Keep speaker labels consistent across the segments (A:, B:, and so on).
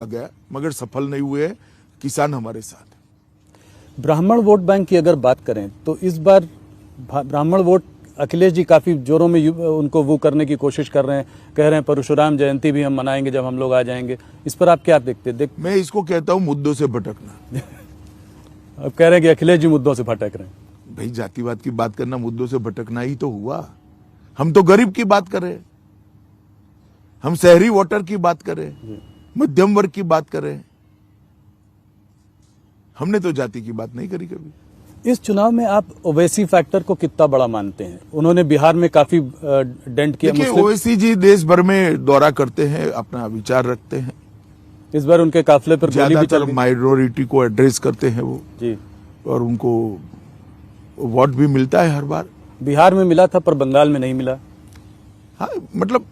A: गया मगर सफल नहीं हुए। किसान हमारे साथ है।
B: ब्राह्मण वोट बैंक की अगर बात करें तो इस बार ब्राह्मण वोट अखिलेश जी काफी जोरों में उनको वो करने की कोशिश कर रहे हैं, कह रहे हैं परशुराम जयंती भी हम मनाएंगे जब हम लोग आ जाएंगे। इस पर आप क्या देखते हैं?
A: मैं इसको कहता हूं मुद्दों से भटकना।
B: अब कह रहे हैं कि अखिलेश जी मुद्दों से भटक रहे हैं।
A: भाई जातिवाद की बात करना मुद्दों से भटकना ही तो हुआ। हम तो गरीब की बात कर रहे हैं, हम शहरी वोटर की बात कर रहे हैं, मध्यम वर्ग की बात कर रहे हैं। हमने तो जाति की बात नहीं करी कभी।
B: इस चुनाव में आप ओवैसी फैक्टर को कितना बड़ा मानते हैं? उन्होंने बिहार में काफी डेंट किया।
A: देखिए ओवैसी जी देश भर में दौरा करते हैं, अपना विचार रखते हैं।
B: इस बार उनके काफिले पर
A: ज्यादातर माइनॉरिटी को एड्रेस करते हैं वो
B: जी,
A: और उनको वोट भी मिलता है हर बार।
B: बिहार में मिला था पर बंगाल में नहीं मिला।
A: हाँ, मतलब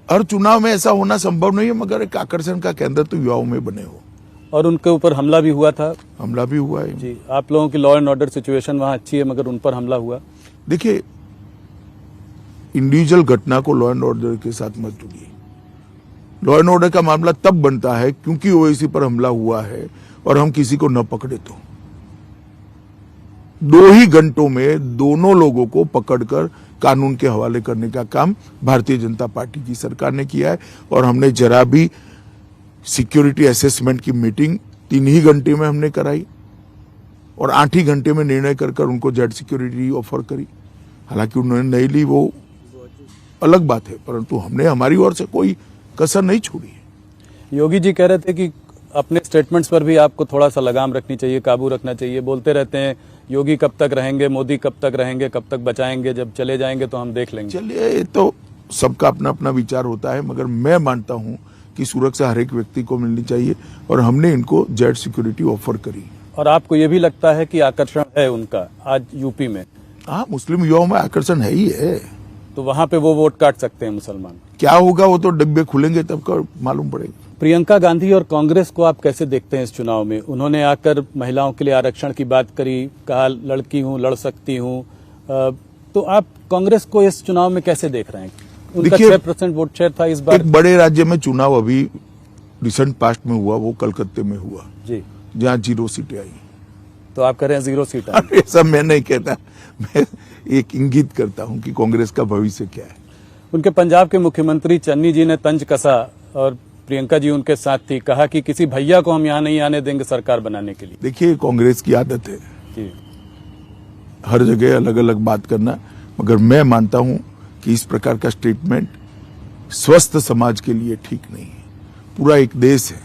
A: हर चुनाव में ऐसा होना संभव नहीं है, मगर एक आकर्षण का केंद्र तो युवाओं में बने हो।
B: और उनके ऊपर हमला भी हुआ था।
A: हमला भी हुआ है
B: जी, आप लोगों की लॉ एंड ऑर्डर सिचुएशन वहां अच्छी है मगर उन पर हमला हुआ।
A: देखिए इंडिविजुअल घटना को लॉ एंड ऑर्डर के साथ मत जोड़िए। लॉ एंड ऑर्डर का मामला तब बनता है क्योंकि ओवैसी पर हमला हुआ है और हम किसी को न पकड़े तो 2 ही घंटों में दोनों लोगों को पकड़कर कानून के हवाले करने का काम भारतीय जनता पार्टी की सरकार ने किया है। और हमने जरा भी सिक्योरिटी असेसमेंट की मीटिंग 3 ही घंटे में हमने कराई और 8 ही घंटे में निर्णय कर उनको जेड सिक्योरिटी ऑफर करी। हालांकि उन्होंने नहीं ली वो अलग बात है, परंतु हमने हमारी ओर से कोई कसर नहीं छोड़ी है।
B: योगी जी कह रहे थे कि अपने स्टेटमेंट्स पर भी आपको थोड़ा सा लगाम रखनी चाहिए, काबू रखना चाहिए। बोलते रहते हैं योगी कब तक रहेंगे, मोदी कब तक रहेंगे, कब तक बचाएंगे, जब चले जाएंगे तो हम देख लेंगे।
A: चलिए तो सबका अपना अपना विचार होता है, मगर मैं मानता हूं कि सुरक्षा हर एक व्यक्ति को मिलनी चाहिए और हमने इनको जेड सिक्योरिटी ऑफर करी।
B: और आपको ये भी लगता है कि आकर्षण है उनका आज यूपी में?
A: हाँ, मुस्लिम युवाओं में आकर्षण है ही है।
B: तो वहां पे वो वोट काट सकते हैं मुसलमान।
A: क्या होगा वो तो डिब्बे खुलेंगे तब का मालूम पड़ेगा।
B: प्रियंका गांधी और कांग्रेस को आप कैसे देखते हैं इस चुनाव में? उन्होंने आकर महिलाओं के लिए आरक्षण की बात करी, कहा लड़की हूं, लड़ सकती हूं। तो आप कांग्रेस को इस चुनाव में कैसे देख रहे हैं? उनका 6% वोट शेयर था इस बार।
A: एक बड़े राज्य में चुनाव अभी रिसेंट पास्ट में हुआ, वो कलकत्ते में हुआ
B: जी,
A: जहाँ 0 सीटें आई।
B: तो आप कह रहे हैं 0 सीट?
A: ऐसा मैं नहीं कहता, मैं एक इंगित करता हूं कि कांग्रेस का भविष्य क्या है।
B: उनके पंजाब के मुख्यमंत्री चन्नी जी ने तंज कसा और प्रियंका जी उनके साथ थी, कहा कि किसी भैया को हम यहाँ नहीं आने देंगे सरकार बनाने के लिए।
A: देखिए कांग्रेस की आदत है
B: जी,
A: हर जगह अलग अलग बात करना, मगर मैं मानता हूं कि इस प्रकार का स्टेटमेंट स्वस्थ समाज के लिए ठीक नहीं है। पूरा एक देश है,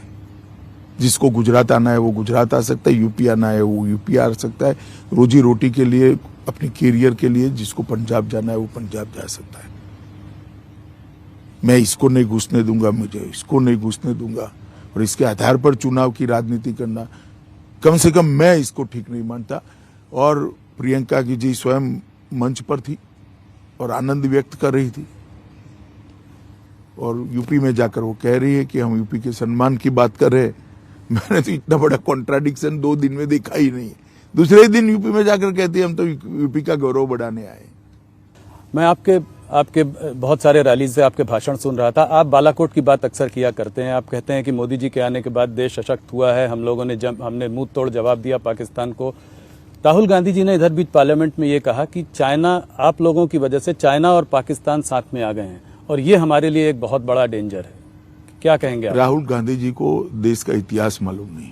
A: जिसको गुजरात आना है वो गुजरात आ सकता है, यूपी आना है वो यूपी आ सकता है, रोजी रोटी के लिए, अपने कैरियर के लिए जिसको पंजाब जाना है वो पंजाब जा सकता है। मैं इसको नहीं घुसने दूंगा, मुझे इसको नहीं घुसने दूंगा, और इसके आधार पर चुनाव की राजनीति करना, कम से कम मैं इसको ठीक नहीं मानता। और प्रियंका की जी स्वयं मंच पर थी और आनंद व्यक्त कर रही थी, और यूपी में जाकर वो कह रही है कि हम यूपी के सम्मान की बात कर रहे हैं। मैंने तो इतना बड़ा कॉन्ट्राडिक्शन 2 दिन में देखा ही नहीं। दूसरे दिन यूपी में जाकर कहती है हम तो यूपी का गौरव बढ़ाने आए।
B: मैं आपके बहुत सारे रैलीज से आपके भाषण सुन रहा था। आप बालाकोट की बात अक्सर किया करते हैं। आप कहते हैं कि मोदी जी के आने के बाद देश सशक्त हुआ है, हम लोगों ने हमने मुंह तोड़ जवाब दिया पाकिस्तान को। राहुल गांधी जी ने इधर बीच पार्लियामेंट में ये कहा कि चाइना, आप लोगों की वजह से चाइना और पाकिस्तान साथ में आ गए हैं और ये हमारे लिए एक बहुत बड़ा डेंजर है। क्या कहेंगे आप?
A: राहुल गांधी जी को देश का इतिहास मालूम नहीं।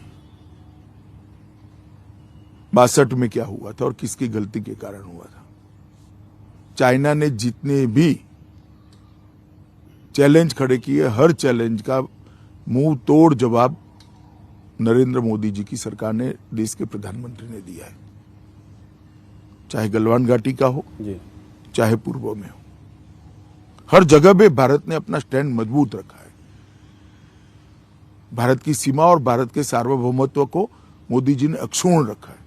A: 62 में क्या हुआ था और किसकी गलती के कारण हुआ था। चाइना ने जितने भी चैलेंज खड़े किए, हर चैलेंज का मुंह तोड़ जवाब नरेंद्र मोदी जी की सरकार ने, देश के प्रधानमंत्री ने दिया है। चाहे गलवान घाटी का हो
B: जी, चाहे
A: पूर्व में हो, हर जगह पे भारत ने अपना स्टैंड मजबूत रखा है। भारत की सीमा और भारत के सार्वभौमत्व को मोदी जी ने अक्षुण्ण रखा है।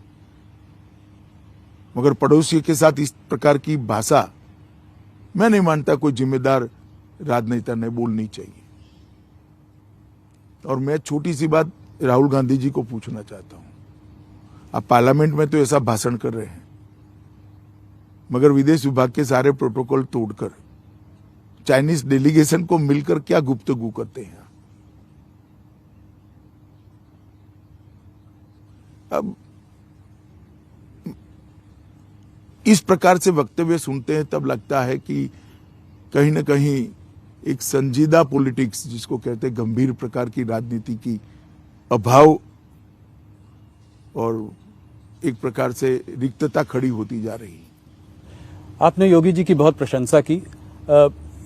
A: मगर पड़ोसी के साथ इस प्रकार की भाषा मैं नहीं मानता कोई जिम्मेदार राजनेता ने बोलनी चाहिए। और मैं छोटी सी बात राहुल गांधी जी को पूछना चाहता हूं, आप पार्लियामेंट में तो ऐसा भाषण कर रहे हैं, मगर विदेश विभाग के सारे प्रोटोकॉल तोड़कर चाइनीज डेलीगेशन को मिलकर क्या गुफ्तगू करते हैं? अब इस प्रकार से वक्तव्य सुनते हैं तब लगता है कि कहीं ना कहीं एक संजीदा पॉलिटिक्स, जिसको कहते हैं गंभीर प्रकार की राजनीति की अभाव और एक प्रकार से रिक्तता खड़ी होती जा रही है।
B: आपने योगी जी की बहुत प्रशंसा की।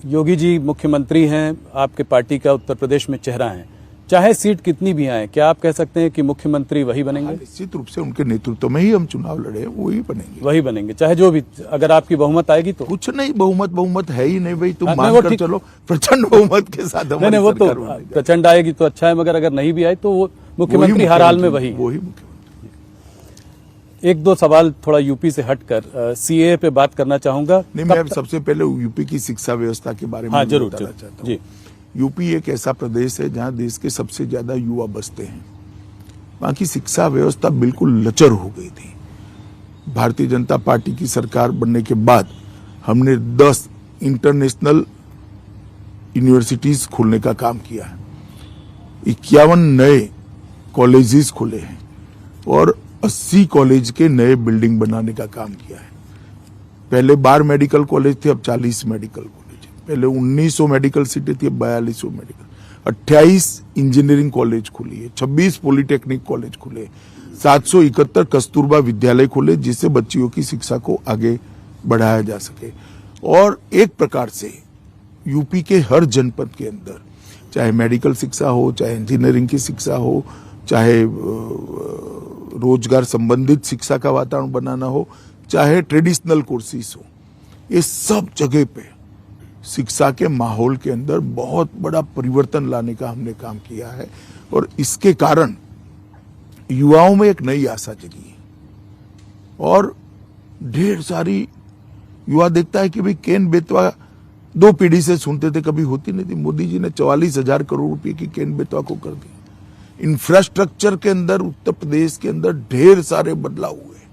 B: योगी जी मुख्यमंत्री हैं, आपके पार्टी का उत्तर प्रदेश में चेहरा है। चाहे सीट कितनी भी आए, क्या आप कह सकते हैं कि मुख्यमंत्री वही बनेंगे?
A: निश्चित रूप से उनके नेतृत्व में ही हम चुनाव लड़े हैं, वही बनेंगे।
B: वही बनेंगे, चाहे जो भी, अगर आपकी बहुमत आएगी तो?
A: कुछ नहीं, बहुमत है ही नहीं भाई। तुम
B: हाँ,
A: मान
B: वो
A: कर
B: ठीक-
A: चलो प्रचंड बहुमत के साथ हमारी
B: नहीं, वो तो
A: सरकार बनेगी।
B: प्रचंड आएगी तो अच्छा है, मगर अगर नहीं भी आए तो वो मुख्यमंत्री हर हाल में वही है।
A: वही मुख्यमंत्री।
B: एक दो सवाल थोड़ा यूपी से हटकर सीए पे बात करना चाहूंगा।
A: नहीं, मैं सबसे पहले यूपी की शिक्षा व्यवस्था के बारे में
B: हाँ, जरूर
A: बताना
B: जरूर
A: चाहता हूँ।
B: जी।
A: यूपी एक ऐसा प्रदेश है जहां देश के सबसे ज्यादा युवा बसते हैं। वहां की शिक्षा व्यवस्था बिल्कुल लचर हो गई थी। भारतीय जनता पार्टी की सरकार बनने के बाद हमने 10 इंटरनेशनल यूनिवर्सिटीज खोलने का काम किया है। 51 नए कॉलेजेस खोले हैं और 80 कॉलेज के नए बिल्डिंग बनाने का काम किया है। पहले 12 मेडिकल कॉलेज थे, अब 40 मेडिकल कॉलेज है। पहले 1900 मेडिकल सीटें थी, अब 4200 मेडिकल। 28 इंजीनियरिंग कॉलेज खुली है, 26 पॉलिटेक्निक कॉलेज खुले, 771 कस्तूरबा विद्यालय खुले, जिससे बच्चियों की शिक्षा को आगे बढ़ाया जा सके। और एक प्रकार से यूपी के हर जनपद के अंदर, चाहे मेडिकल शिक्षा हो, चाहे इंजीनियरिंग की शिक्षा हो, चाहे रोजगार संबंधित शिक्षा का वातावरण बनाना हो, चाहे ट्रेडिशनल कोर्सेज हो, ये सब जगह पे शिक्षा के माहौल के अंदर बहुत बड़ा परिवर्तन लाने का हमने काम किया है। और इसके कारण युवाओं में एक नई आशा जगी है। और ढेर सारी युवा देखता है कि भाई केन बेतवा 2 पीढ़ी से सुनते थे, कभी होती नहीं थी। मोदी जी ने 44,000 करोड़ रुपए की केन बेतवा को कर दी। इंफ्रास्ट्रक्चर के अंदर उत्तर प्रदेश के अंदर ढेर सारे बदलाव हुए।